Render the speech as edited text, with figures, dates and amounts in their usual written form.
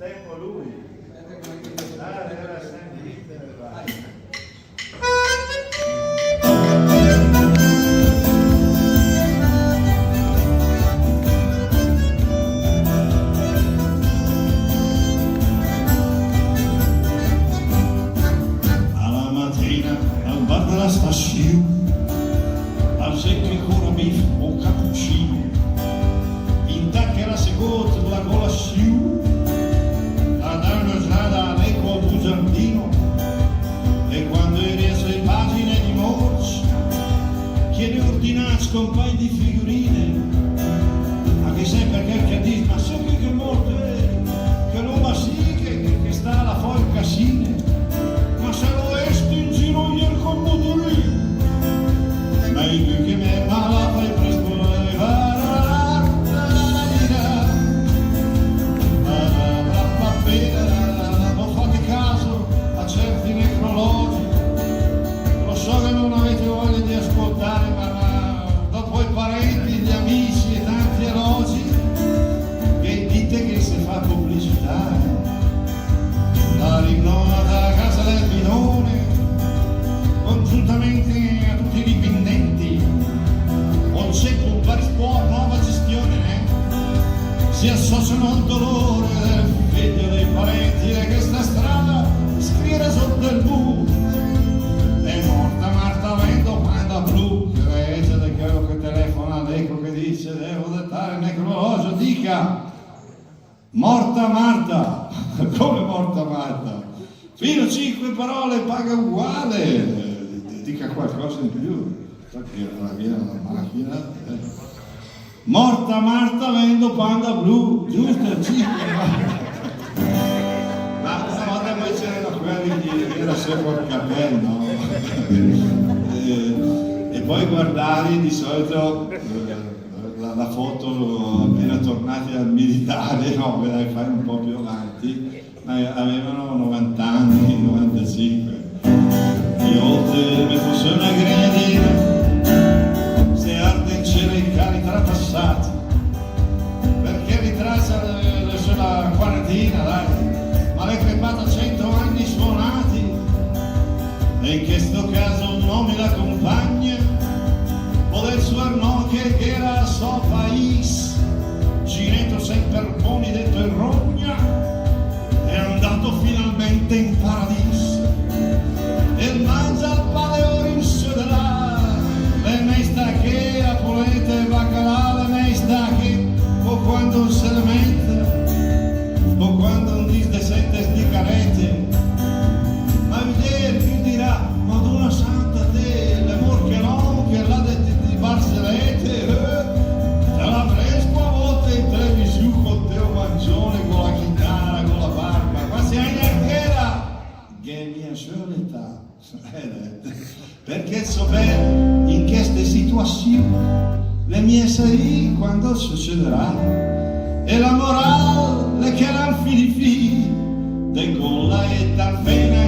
tempo lui. Era sempre vai. Stascio, al secchio ancora beef o cappuccino, in tacchera secondo la gola siu, ad una strada all'eco al giardino, e quando riesce le pagine di Morse, chiede ordinanze con un paio di figurine, anche se perché dice, ma se che è morto, che l'uomo sì, che sta alla fuori casine, ma se lo esti in giro io il computer meglio che me mala fai presto non fate caso a certi necrologi, lo so che non avete voglia di ascoltare, ma dopo i parenti, gli amici e tanti elogi che dite che si fa pubblicità, la rinnova dalla casa del bidone congiuntamente a tutti i dipendenti, concetto un parisport, nuova gestione, si associano al dolore del figlio dei parenti e questa strada scrive sotto il bu. È morta Marta avendo panda blu, che legge di quello che telefona all'eco che dice devo dettare il necrologio, dica morta Marta. Come morta Marta? Fino a 5 parole paga uguale. Dica qualcosa in più, perché alla via la macchina. Morta Marta avendo panda blu, giusto? 5 ma una volta poi c'erano quelli che era sopra il cappello, e poi guardavi di solito la foto appena tornati al militare, no, ve la fai un po' più avanti, ma avevano 90 anni, 95. E oltre mi fosse una grenadina, se arde in cielo i cari trapassati, perché ritraccia la quarantina, dai, ma l'è crepata 100 anni suonati, e in questo caso un nome la compagna, o del suo no che era a suo paese, giretto sempre poni detto il rogna, è andato finalmente in paradiso. E mangia il pane oriscio della le mesta che a polenta e baccalà, le mesta che o quando se le mette o quando un dis de sette di carete, ma vedere più dirà Madonna Santa te l'amor che non che là di barzellette te la fresco a volte in televisione con Teo Mangione con la chitarra con la barba, ma se hai neanche che mia solita perché so bene in queste situazioni le mie sei quando succederà, e la morale è che non fini de con la età appena